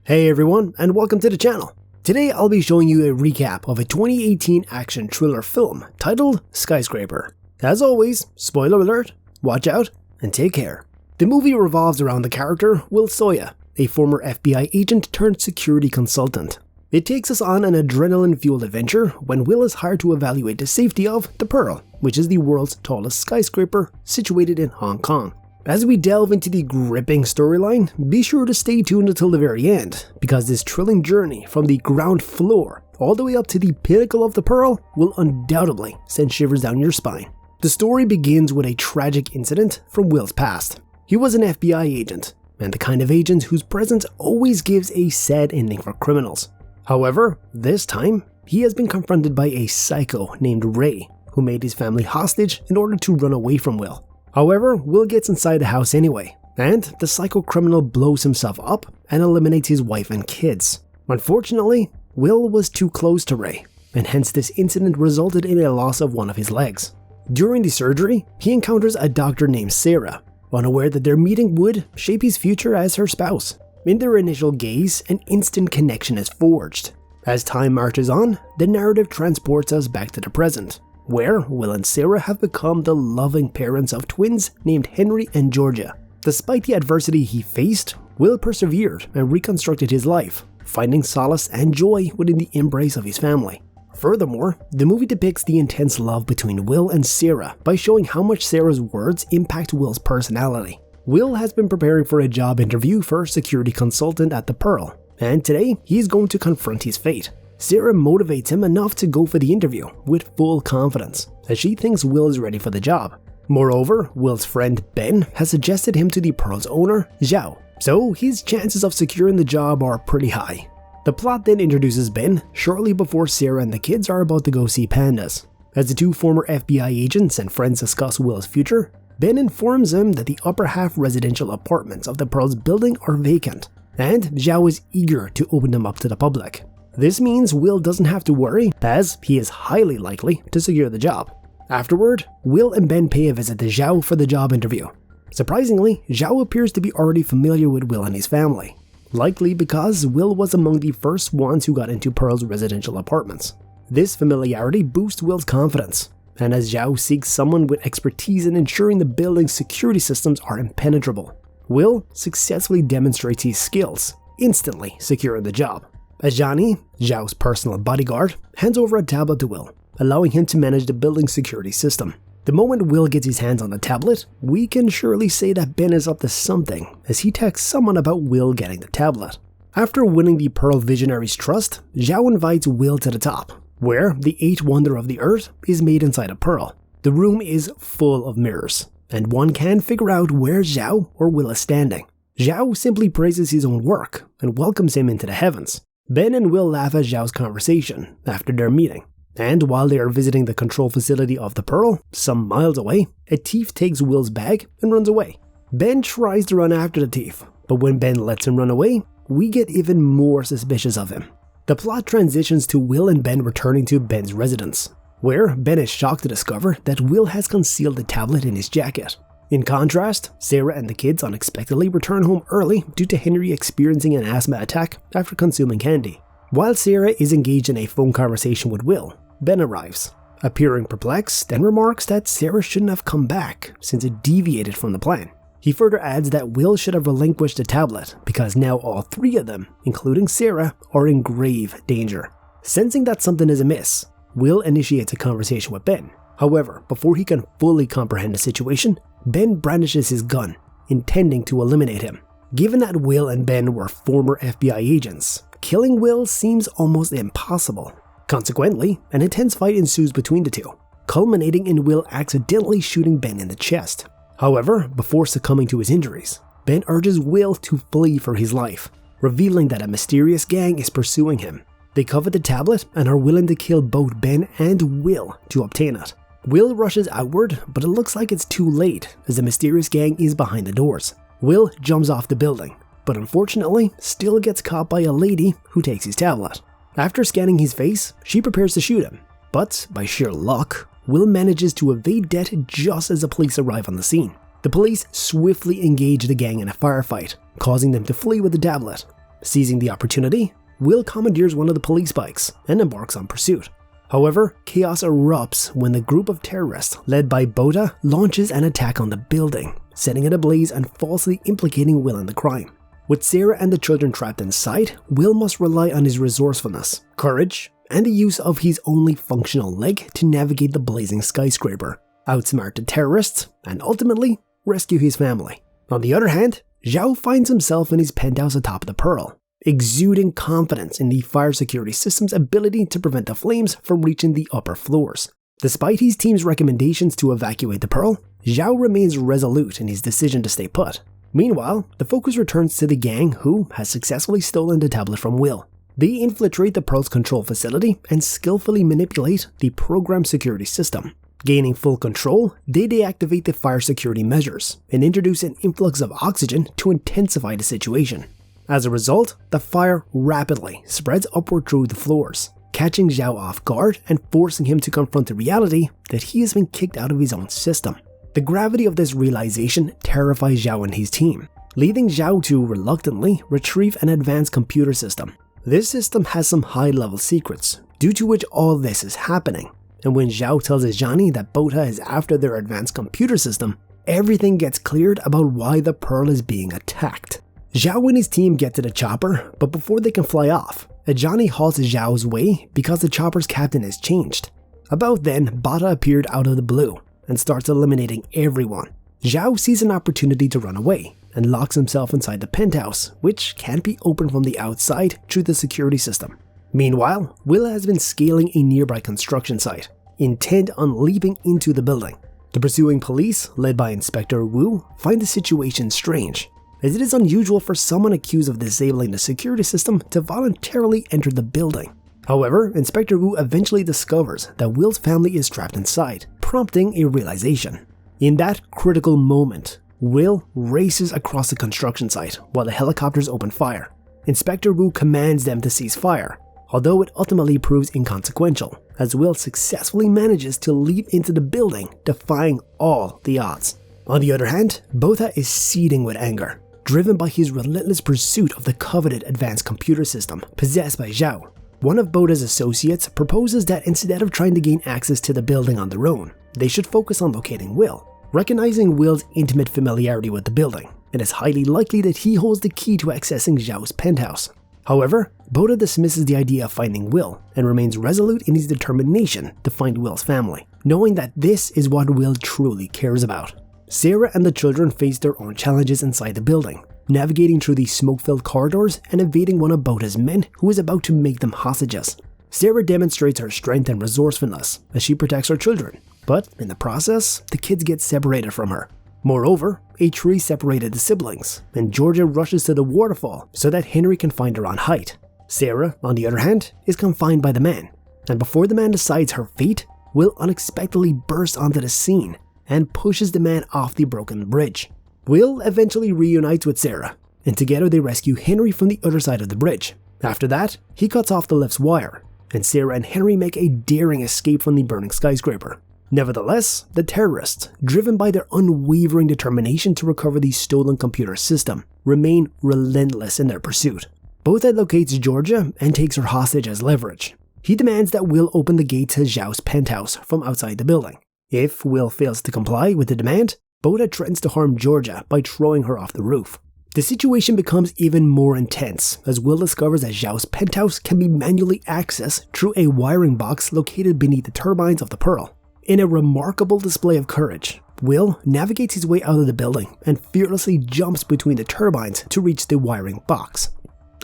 Hey everyone, and welcome to the channel. Today I'll be showing you a recap of a 2018 action thriller film titled Skyscraper. As always, spoiler alert, watch out, and take care. The movie revolves around the character Will Sawyer, a former FBI agent turned security consultant. It takes us on an adrenaline-fueled adventure when Will is hired to evaluate the safety of the Pearl, which is the world's tallest skyscraper situated in Hong Kong. As we delve into the gripping storyline, be sure to stay tuned until the very end, because this thrilling journey from the ground floor all the way up to the pinnacle of the Pearl will undoubtedly send shivers down your spine. The story begins with a tragic incident from Will's past. He was an FBI agent, and the kind of agent whose presence always gives a sad ending for criminals. However, this time, he has been confronted by a psycho named Ray, who made his family hostage in order to run away from Will. However, Will gets inside the house anyway, and the psycho criminal blows himself up and eliminates his wife and kids. Unfortunately, Will was too close to Ray, and hence this incident resulted in a loss of one of his legs. During the surgery, he encounters a doctor named Sarah, unaware that their meeting would shape his future as her spouse. In their initial gaze, an instant connection is forged. As time marches on, the narrative transports us back to the present, where Will and Sarah have become the loving parents of twins named Henry and Georgia. Despite the adversity he faced, Will persevered and reconstructed his life, finding solace and joy within the embrace of his family. Furthermore, the movie depicts the intense love between Will and Sarah by showing how much Sarah's words impact Will's personality. Will has been preparing for a job interview for security consultant at the Pearl, and today he is going to confront his fate. Sarah motivates him enough to go for the interview with full confidence, as she thinks Will is ready for the job. Moreover, Will's friend Ben has suggested him to the Pearl's owner, Zhao, so his chances of securing the job are pretty high. The plot then introduces Ben shortly before Sarah and the kids are about to go see pandas. As the two former FBI agents and friends discuss Will's future, Ben informs him that the upper half residential apartments of the Pearl's building are vacant, and Zhao is eager to open them up to the public. This means Will doesn't have to worry, as he is highly likely to secure the job. Afterward, Will and Ben pay a visit to Zhao for the job interview. Surprisingly, Zhao appears to be already familiar with Will and his family, likely because Will was among the first ones who got into Pearl's residential apartments. This familiarity boosts Will's confidence, and as Zhao seeks someone with expertise in ensuring the building's security systems are impenetrable, Will successfully demonstrates his skills, instantly securing the job. Ajani, Zhao's personal bodyguard, hands over a tablet to Will, allowing him to manage the building's security system. The moment Will gets his hands on the tablet, we can surely say that Ben is up to something, as he texts someone about Will getting the tablet. After winning the Pearl Visionary's trust, Zhao invites Will to the top, where the 8th wonder of the earth is made inside a pearl. The room is full of mirrors, and one can't figure out where Zhao or Will is standing. Zhao simply praises his own work and welcomes him into the heavens. Ben and Will laugh at Zhao's conversation after their meeting, and while they are visiting the control facility of the Pearl, some miles away, a thief takes Will's bag and runs away. Ben tries to run after the thief, but when Ben lets him run away, we get even more suspicious of him. The plot transitions to Will and Ben returning to Ben's residence, where Ben is shocked to discover that Will has concealed the tablet in his jacket. In contrast, Sarah and the kids unexpectedly return home early due to Henry experiencing an asthma attack after consuming candy. While Sarah is engaged in a phone conversation with Will, Ben arrives, appearing perplexed and remarks that Sarah shouldn't have come back since it deviated from the plan. He further adds that Will should have relinquished the tablet because now all three of them, including Sarah, are in grave danger. Sensing that something is amiss, Will initiates a conversation with Ben. However, before he can fully comprehend the situation, Ben brandishes his gun, intending to eliminate him. Given that Will and Ben were former FBI agents, killing Will seems almost impossible. Consequently, an intense fight ensues between the two, culminating in Will accidentally shooting Ben in the chest. However, before succumbing to his injuries, Ben urges Will to flee for his life, revealing that a mysterious gang is pursuing him. They covet the tablet and are willing to kill both Ben and Will to obtain it. Will rushes outward, but it looks like it's too late as the mysterious gang is behind the doors. Will jumps off the building, but unfortunately still gets caught by a lady who takes his tablet. After scanning his face, she prepares to shoot him, but by sheer luck, Will manages to evade death just as the police arrive on the scene. The police swiftly engage the gang in a firefight, causing them to flee with the tablet. Seizing the opportunity, Will commandeers one of the police bikes and embarks on pursuit. However, chaos erupts when the group of terrorists led by Bota launches an attack on the building, setting it ablaze and falsely implicating Will in the crime. With Sarah and the children trapped inside, Will must rely on his resourcefulness, courage, and the use of his only functional leg to navigate the blazing skyscraper, outsmart the terrorists, and ultimately rescue his family. On the other hand, Zhao finds himself in his penthouse atop the Pearl, exuding confidence in the fire security system's ability to prevent the flames from reaching the upper floors. Despite his team's recommendations to evacuate the Pearl, Zhao remains resolute in his decision to stay put. Meanwhile, the focus returns to the gang who has successfully stolen the tablet from Will. They infiltrate the Pearl's control facility and skillfully manipulate the program security system. Gaining full control, they deactivate the fire security measures and introduce an influx of oxygen to intensify the situation. As a result, the fire rapidly spreads upward through the floors, catching Zhao off guard and forcing him to confront the reality that he has been kicked out of his own system. The gravity of this realization terrifies Zhao and his team, leading Zhao to reluctantly retrieve an advanced computer system. This system has some high-level secrets, due to which all this is happening, and when Zhao tells Ajani that Bota is after their advanced computer system, everything gets cleared about why the Pearl is being attacked. Zhao and his team get to the chopper, but before they can fly off, Ajani halts Zhao's way because the chopper's captain has changed. About then, Bota appeared out of the blue and starts eliminating everyone. Zhao sees an opportunity to run away and locks himself inside the penthouse, which can't be opened from the outside through the security system. Meanwhile, Will has been scaling a nearby construction site, intent on leaping into the building. The pursuing police, led by Inspector Wu, find the situation strange, as it is unusual for someone accused of disabling the security system to voluntarily enter the building. However, Inspector Wu eventually discovers that Will's family is trapped inside, prompting a realization. In that critical moment, Will races across the construction site while the helicopters open fire. Inspector Wu commands them to cease fire, although it ultimately proves inconsequential, as Will successfully manages to leap into the building, defying all the odds. On the other hand, Bota is seething with anger, driven by his relentless pursuit of the coveted advanced computer system possessed by Zhao. One of Bota's associates proposes that instead of trying to gain access to the building on their own, they should focus on locating Will. Recognizing Will's intimate familiarity with the building, it is highly likely that he holds the key to accessing Zhao's penthouse. However, Bota dismisses the idea of finding Will and remains resolute in his determination to find Will's family, knowing that this is what Will truly cares about. Sarah and the children face their own challenges inside the building, navigating through the smoke-filled corridors and evading one of Bota's men who is about to make them hostages. Sarah demonstrates her strength and resourcefulness as she protects her children, but in the process, the kids get separated from her. Moreover, a tree separated the siblings, and Georgia rushes to the waterfall so that Henry can find her on height. Sarah, on the other hand, is confined by the man, and before the man decides her fate, Will unexpectedly bursts onto the scene and pushes the man off the broken bridge. Will eventually reunites with Sarah, and together they rescue Henry from the other side of the bridge. After that, he cuts off the lift's wire, and Sarah and Henry make a daring escape from the burning skyscraper. Nevertheless, the terrorists, driven by their unwavering determination to recover the stolen computer system, remain relentless in their pursuit. Bota locates Georgia and takes her hostage as leverage. He demands that Will open the gate to Zhao's penthouse from outside the building. If Will fails to comply with the demand, Bota threatens to harm Georgia by throwing her off the roof. The situation becomes even more intense as Will discovers that Zhao's penthouse can be manually accessed through a wiring box located beneath the turbines of the Pearl. In a remarkable display of courage, Will navigates his way out of the building and fearlessly jumps between the turbines to reach the wiring box.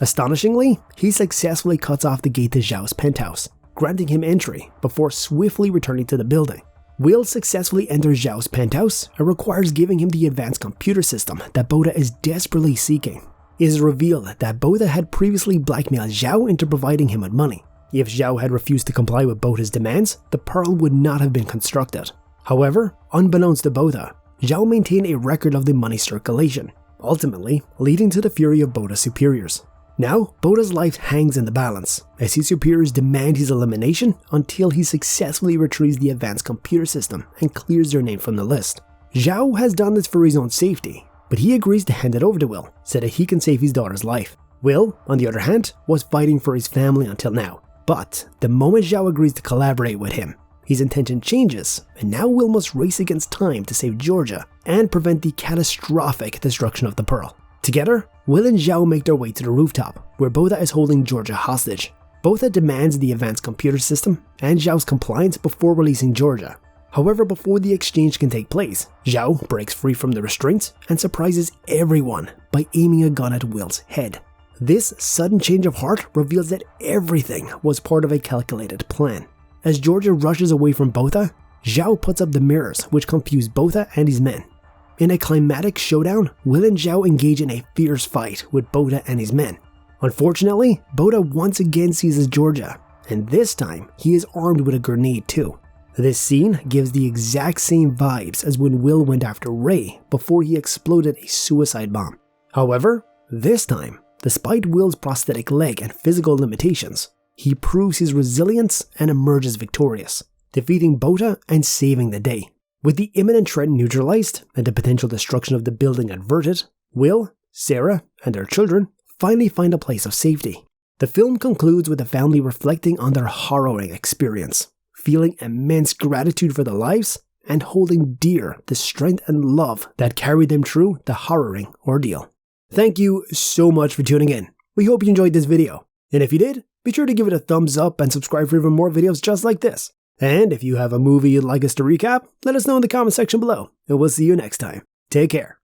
Astonishingly, he successfully cuts off the gate to Zhao's penthouse, granting him entry before swiftly returning to the building. Will successfully enters Zhao's penthouse and requires giving him the advanced computer system that Bota is desperately seeking. It is revealed that Bota had previously blackmailed Zhao into providing him with money. If Zhao had refused to comply with Bota's demands, the Pearl would not have been constructed. However, unbeknownst to Bota, Zhao maintained a record of the money circulation, ultimately leading to the fury of Bota's superiors. Now, Bota's life hangs in the balance, as his superiors demand his elimination until he successfully retrieves the advanced computer system and clears their name from the list. Zhao has done this for his own safety, but he agrees to hand it over to Will so that he can save his daughter's life. Will, on the other hand, was fighting for his family until now, but the moment Zhao agrees to collaborate with him, his intention changes, and now Will must race against time to save Georgia and prevent the catastrophic destruction of the Pearl. Together, Will and Zhao make their way to the rooftop, where Botha is holding Georgia hostage. Botha demands the advanced computer system and Zhao's compliance before releasing Georgia. However, before the exchange can take place, Zhao breaks free from the restraints and surprises everyone by aiming a gun at Will's head. This sudden change of heart reveals that everything was part of a calculated plan. As Georgia rushes away from Botha, Zhao puts up the mirrors, which confuse Botha and his men. In a climatic showdown, Will and Zhao engage in a fierce fight with Botha and his men. Unfortunately, Botha once again seizes Georgia, and this time he is armed with a grenade too. This scene gives the exact same vibes as when Will went after Ray before he exploded a suicide bomb. However, this time, despite Will's prosthetic leg and physical limitations, he proves his resilience and emerges victorious, defeating Botha and saving the day. With the imminent threat neutralized and the potential destruction of the building averted, Will, Sarah, and their children finally find a place of safety. The film concludes with the family reflecting on their harrowing experience, feeling immense gratitude for their lives, and holding dear the strength and love that carried them through the harrowing ordeal. Thank you so much for tuning in. We hope you enjoyed this video. And if you did, be sure to give it a thumbs up and subscribe for even more videos just like this. And if you have a movie you'd like us to recap, let us know in the comment section below, and we'll see you next time. Take care.